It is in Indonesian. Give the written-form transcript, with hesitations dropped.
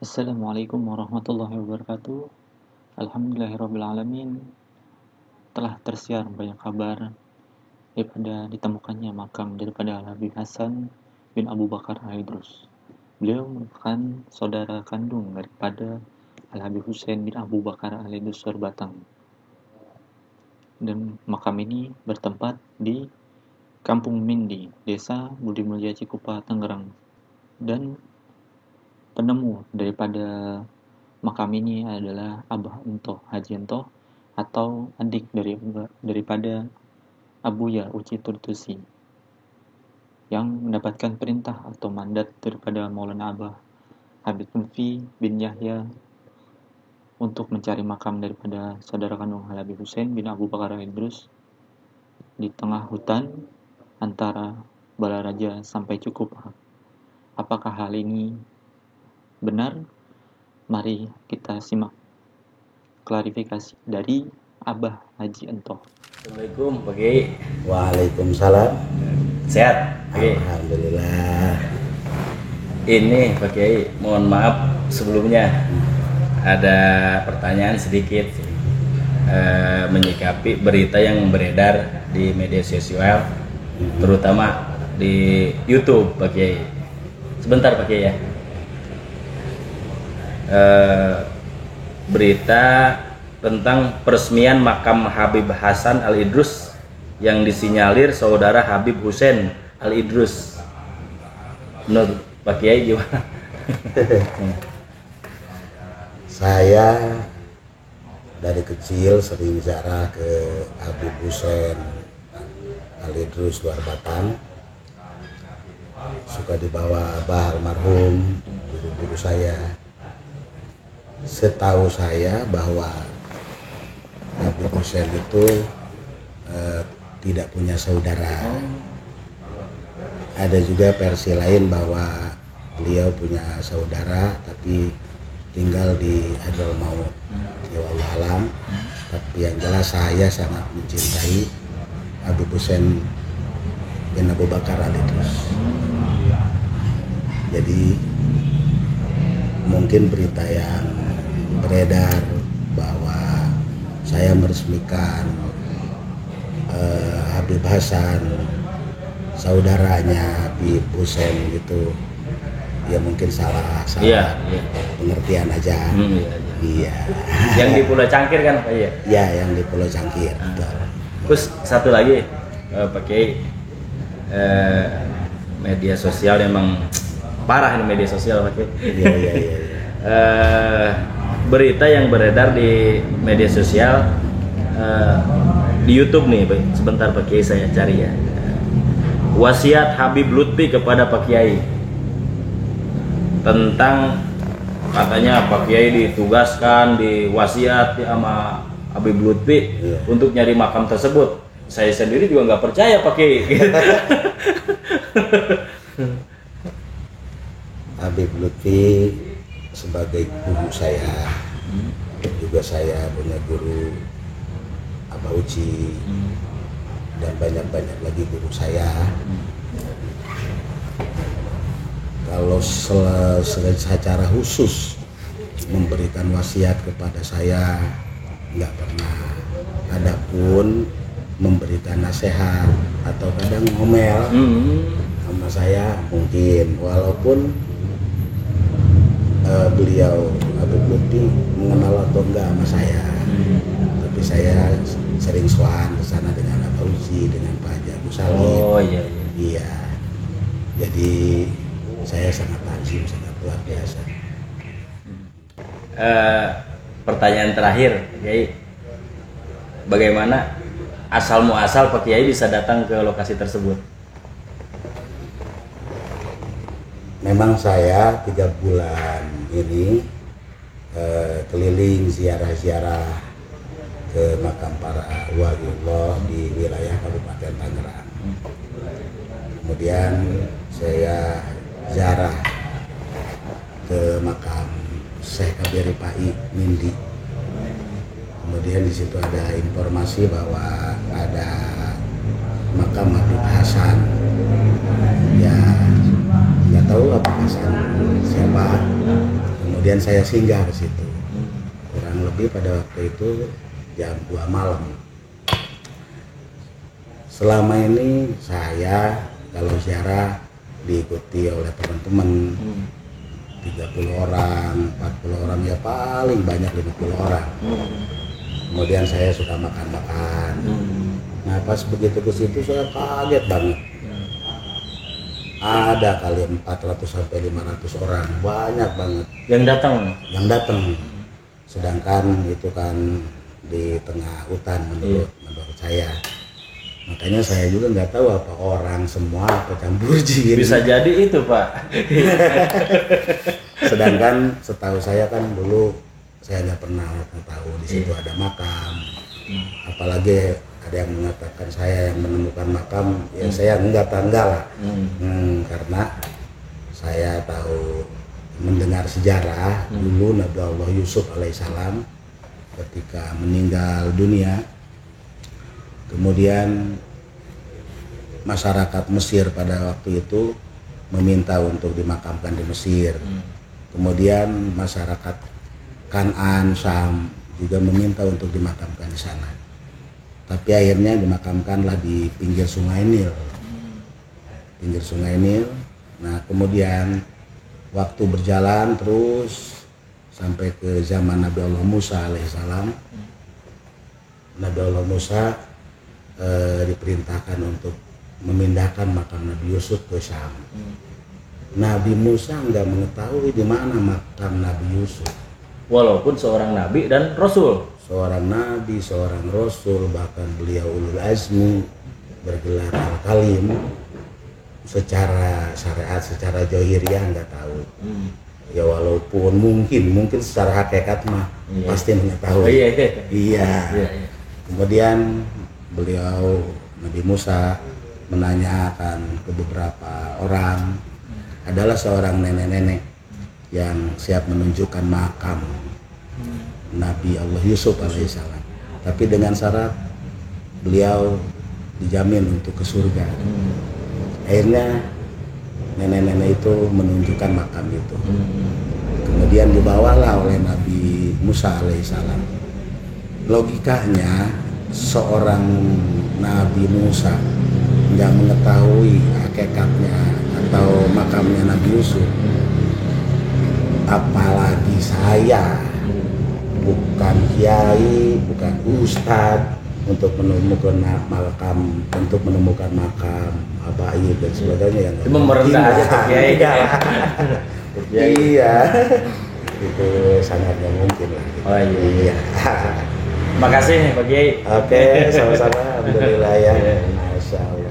Assalamualaikum warahmatullahi wabarakatuh. Alhamdulillahirrabbilalamin. Telah tersiar banyak kabar daripada ditemukannya makam daripada Al-Habib Hasan bin Abu Bakar Al-Idrus. Beliau merupakan saudara kandung daripada Al-Habib Husain bin Abu Bakar Al-Idrus Batang. Dan makam ini bertempat di Kampung Mindi, Desa Budi Mulya Cikupa, Tangerang. Dan penemu daripada makam ini adalah Abah Entoh Haji Entoh atau adik daripada Abuya Uci Turtusi yang mendapatkan perintah atau mandat daripada Maulana Abah Habib Lutfi bin Yahya untuk mencari makam daripada saudara kandung Habib Husain bin Abu Bakar Al-Idrus di tengah hutan antara Balaraja sampai Cikupa. Apakah hal ini benar? Mari kita simak klarifikasi dari Abah Haji Entoh. Assalamualaikum Pak Kiai. Waalaikumsalam. Sehat Pak Kiai? Alhamdulillah. Ini Pak Kiai, mohon maaf sebelumnya ada pertanyaan sedikit menyikapi berita yang beredar di media sosial, terutama di YouTube Pak Kiai. Sebentar Pak Kiai ya. Berita tentang peresmian makam Habib Hasan Al-Idrus yang disinyalir saudara Habib Husain Al-Idrus. Menurut Pak Kiai gimana? Saya dari kecil sering ziarah ke Habib Husain Al-Idrus Batang. Suka dibawa Abah almarhum, guru-guru saya. Setahu saya bahwa Habib Husain itu tidak punya saudara. Ada juga versi lain bahwa beliau punya saudara tapi tinggal di Hadral Maut. Ya Allah alam. Tapi yang jelas saya sangat mencintai Habib Husain bin Abu Bakar Al-Idrus. Jadi mungkin berita yang beredar bahwa saya meresmikan Habib Hasan saudaranya Habib Husain gitu, ya mungkin salah Iya. pengertian aja. Iya. Yang di Pulau Cangkir kan Pak Kiai? Ya, yang di Pulau Cangkir. Betul. Terus satu lagi Pak Kiai, media sosial emang parah ini media sosial Pak Kiai. Iya. Berita yang beredar di media sosial di YouTube nih, sebentar Pak Kiai saya cari ya. Wasiat Habib Lutfi kepada Pak Kiai tentang katanya Pak Kiai ditugaskan diwasiat sama Habib Lutfi untuk nyari makam tersebut. Saya sendiri juga nggak percaya Pak Kiai. Habib Lutfi sebagai guru saya, juga saya punya guru Abah Uci, dan banyak lagi guru saya. Kalau secara khusus memberikan wasiat kepada saya nggak pernah. Adapun memberikan nasihat atau kadang ngomel sama saya mungkin, walaupun beliau Habib Lutfi mengenal atau enggak sama saya, tapi saya sering sowan ke sana dengan Abah Uci, dengan Pak Haji Agus Salim. Oh iya. Iya. Jadi saya sangat takjub, sangat luar biasa. Pertanyaan terakhir, Kiai, bagaimana asal muasal Pak Kiai bisa datang ke lokasi tersebut? Memang saya 3 bulan ini keliling ziarah-ziarah ke makam para waliullah di wilayah Kabupaten Tangerang. Kemudian saya ziarah ke makam Syekh Kabir Pai Mindi. Kemudian di situ ada informasi bahwa ada makam Habib Hasan. Ya, tahu Habib Hasan siapa. Kemudian saya singgah ke situ. Kurang lebih pada waktu itu jam 2 malam. Selama ini saya kalau ziarah diikuti oleh teman-teman 30 orang, 40 orang, ya paling banyak 50 orang. Kemudian saya suka makan-makan. Nah pas begitu ke situ saya kaget banget. Ada kali 400 sampai 500 orang, banyak banget Yang datang. yang datang. Sedangkan itu kan di tengah hutan menurut saya. Makanya saya juga nggak tahu apa orang semua apa campur jin. Bisa jadi itu, Pak. Sedangkan setahu saya kan dulu saya nggak pernah tahu di situ ada makam. Apalagi ada yang mengatakan saya yang menemukan makam, ya saya enggak lah. Karena saya tahu mendengar sejarah dulu Nabi Allah Yusuf alaihissalam ketika meninggal dunia, kemudian masyarakat Mesir pada waktu itu meminta untuk dimakamkan di Mesir. Kemudian masyarakat Kan'an, Syam juga meminta untuk dimakamkan di sana. Tapi akhirnya dimakamkanlah di pinggir Sungai Nil. Pinggir Sungai Nil. Nah, kemudian waktu berjalan terus sampai ke zaman Nabi Allah Musa alaihissalam. Nabi Allah Musa diperintahkan untuk memindahkan makam Nabi Yusuf ke Syam. Nabi Musa nggak mengetahui di mana makam Nabi Yusuf. Walaupun seorang nabi dan rasul. Seorang nabi, seorang rasul, bahkan beliau ulul azmi, bergelar al-kalim, secara syariat, secara johiriah nggak tahu. Ya walaupun mungkin secara hakikat mah pasti mengetahui. Iya. Kemudian beliau Nabi Musa menanyakan ke beberapa orang, adalah seorang nenek-nenek yang siap menunjukkan makam Nabi Allah Yusuf alaihissalam, tapi dengan syarat beliau dijamin untuk ke surga. Akhirnya nenek-nenek itu menunjukkan makam itu. Kemudian dibawalah oleh Nabi Musa alaihissalam. Logikanya seorang Nabi Musa nggak mengetahui hakikatnya atau makamnya Nabi Yusuf, apalagi saya bukan kiai, bukan ustadz, untuk menemukan makam habaib dan sebagainya yang Cuma merendah aja Pak Kiai. Iya. Itu sangat nggak mungkin lah. Oh iya. Iya. Makasih Pak Kiai. Oke, sama-sama. Alhamdulillah ya. Masya Allah.